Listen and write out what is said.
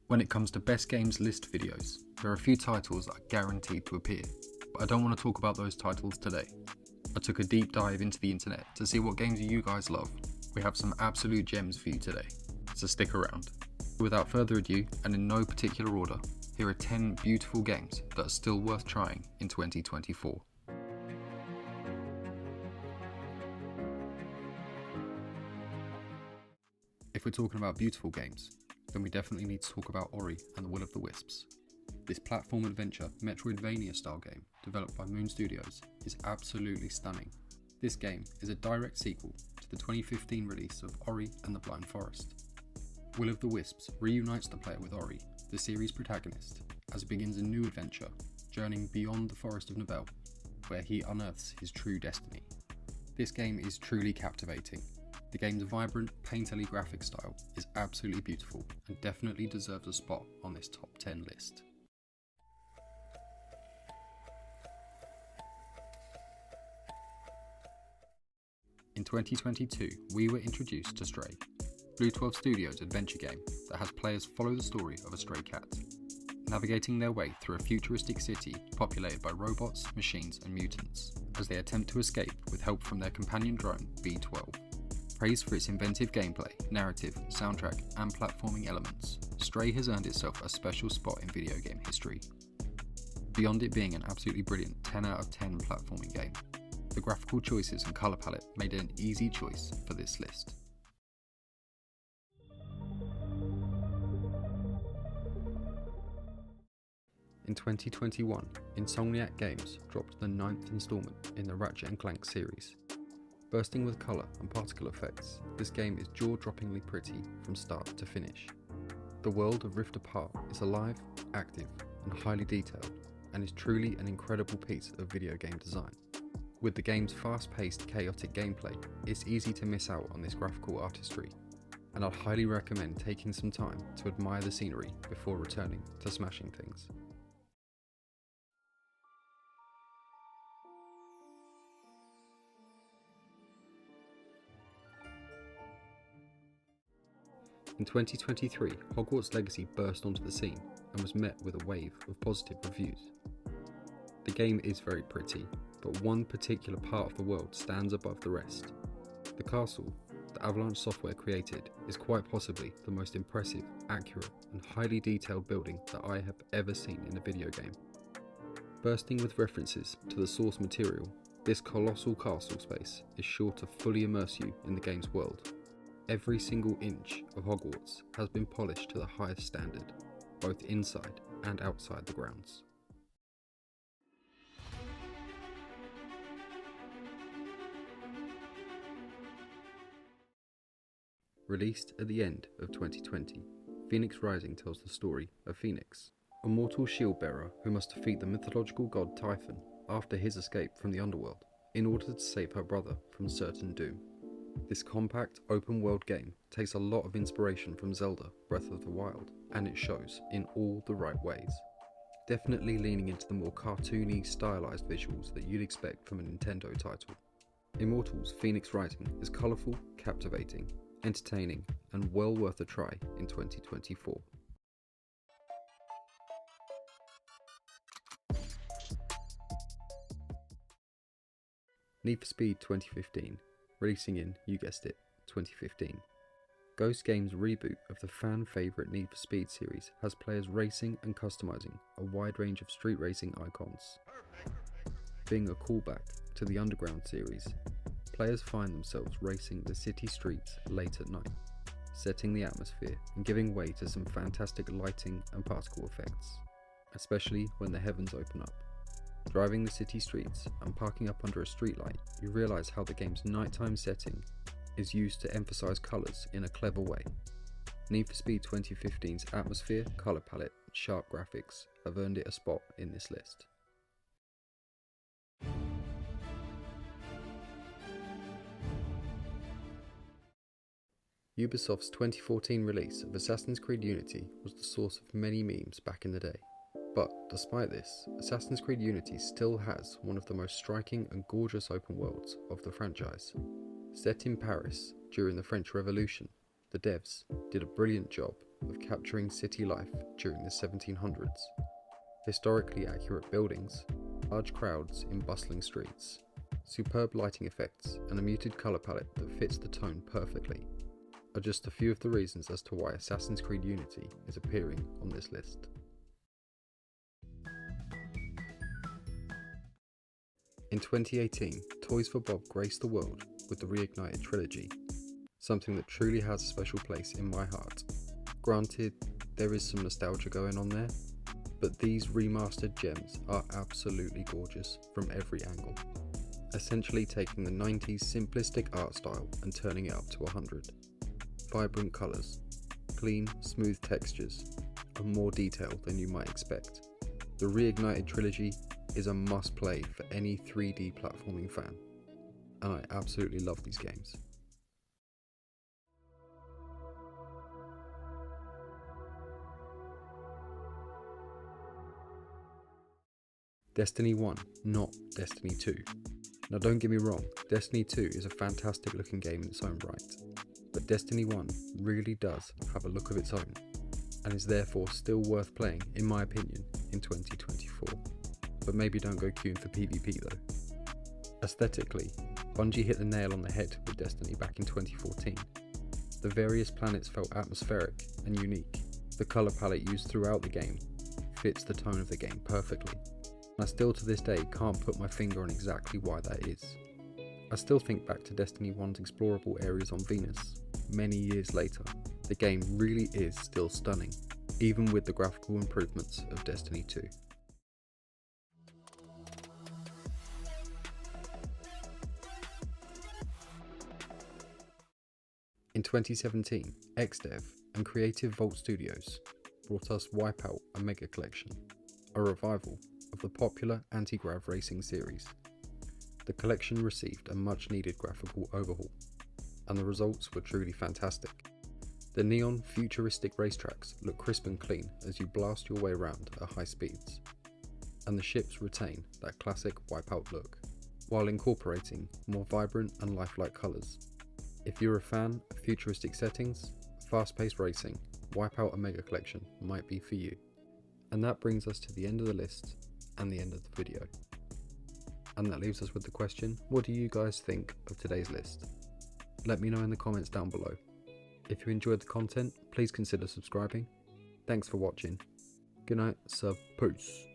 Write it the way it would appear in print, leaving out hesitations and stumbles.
When it comes to best games list videos, there are a few titles that are guaranteed to appear, but I don't want to talk about those titles today. I took a deep dive into the internet to see what games you guys love. We have some absolute gems for you today, so stick around. Without further ado, and in no particular order, here are 10 beautiful games that are still worth trying in 2024. If we're talking about beautiful games, then we definitely need to talk about Ori and the Will of the Wisps. This platform adventure Metroidvania style game, developed by Moon Studios, is absolutely stunning. This game is a direct sequel to the 2015 release of Ori and the Blind Forest. Will of the Wisps reunites the player with Ori, the series protagonist, as he begins a new adventure, journeying beyond the Forest of Nibel, where he unearths his true destiny. This game is truly captivating. The game's vibrant, painterly graphic style is absolutely beautiful and definitely deserves a spot on this top 10 list. In 2022, we were introduced to Stray, Blue 12 Studios' adventure game that has players follow the story of a stray cat, navigating their way through a futuristic city populated by robots, machines and mutants, as they attempt to escape with help from their companion drone B12. Praised for its inventive gameplay, narrative, soundtrack and platforming elements, Stray has earned itself a special spot in video game history. Beyond it being an absolutely brilliant 10 out of 10 platforming game, the graphical choices and colour palette made it an easy choice for this list. In 2021, Insomniac Games dropped the 9th instalment in the Ratchet Clank series. Bursting with colour and particle effects, this game is jaw-droppingly pretty from start to finish. The world of Rift Apart is alive, active and highly detailed, and is truly an incredible piece of video game design. With the game's fast-paced, chaotic gameplay, it's easy to miss out on this graphical artistry, and I'd highly recommend taking some time to admire the scenery before returning to smashing things. In 2023, Hogwarts Legacy burst onto the scene and was met with a wave of positive reviews. The game is very pretty, but one particular part of the world stands above the rest. The castle that Avalanche Software created is quite possibly the most impressive, accurate and highly detailed building that I have ever seen in a video game. Bursting with references to the source material, this colossal castle space is sure to fully immerse you in the game's world. Every single inch of Hogwarts has been polished to the highest standard, both inside and outside the grounds. Released at the end of 2020, Fenyx Rising tells the story of Fenyx, a mortal shield bearer who must defeat the mythological god Typhon after his escape from the underworld in order to save her brother from certain doom. This compact, open-world game takes a lot of inspiration from Zelda Breath of the Wild, and it shows in all the right ways. Definitely leaning into the more cartoony, stylized visuals that you'd expect from a Nintendo title. Immortals Fenyx Rising is colourful, captivating, entertaining, and well worth a try in 2024. Need for Speed 2015. Releasing in, you guessed it, 2015. Ghost Games' reboot of the fan favourite Need for Speed series has players racing and customising a wide range of street racing icons. Being a callback to the Underground series, players find themselves racing the city streets late at night, setting the atmosphere and giving way to some fantastic lighting and particle effects, especially when the heavens open up. Driving the city streets and parking up under a streetlight, you realise how the game's nighttime setting is used to emphasise colours in a clever way. Need for Speed 2015's atmosphere, colour palette, and sharp graphics have earned it a spot in this list. Ubisoft's 2014 release of Assassin's Creed Unity was the source of many memes back in the day. But despite this, Assassin's Creed Unity still has one of the most striking and gorgeous open worlds of the franchise. Set in Paris during the French Revolution, the devs did a brilliant job of capturing city life during the 1700s. Historically accurate buildings, large crowds in bustling streets, superb lighting effects, and a muted colour palette that fits the tone perfectly are just a few of the reasons as to why Assassin's Creed Unity is appearing on this list. In 2018, Toys for Bob graced the world with the Reignited Trilogy, something that truly has a special place in my heart. Granted, there is some nostalgia going on there, but these remastered gems are absolutely gorgeous from every angle, essentially taking the 90s simplistic art style and turning it up to 100. Vibrant colours, clean, smooth textures, and more detail than you might expect. The Reignited Trilogy is a must-play for any 3D platforming fan, and I absolutely love these games. Destiny 1, not Destiny 2. Now don't get me wrong, Destiny 2 is a fantastic looking game in its own right, but Destiny 1 really does have a look of its own, and is therefore still worth playing, in my opinion, in 2024. But maybe don't go queuing for PvP though. Aesthetically, Bungie hit the nail on the head with Destiny back in 2014. The various planets felt atmospheric and unique. The colour palette used throughout the game fits the tone of the game perfectly. I still to this day can't put my finger on exactly why that is. I still think back to Destiny 1's explorable areas on Venus. Many years later, the game really is still stunning, even with the graphical improvements of Destiny 2. In 2017, XDev and Creative Vault Studios brought us Wipeout Omega Collection, a revival of the popular anti-grav racing series. The collection received a much needed graphical overhaul, and the results were truly fantastic. The neon futuristic racetracks look crisp and clean as you blast your way around at high speeds, and the ships retain that classic Wipeout look, while incorporating more vibrant and lifelike colours. If you're a fan of futuristic settings, fast-paced racing, Wipeout Omega Collection might be for you. And that brings us to the end of the list and the end of the video. And that leaves us with the question, what do you guys think of today's list? Let me know in the comments down below. If you enjoyed the content, please consider subscribing. Thanks for watching. Good night, sub, peace.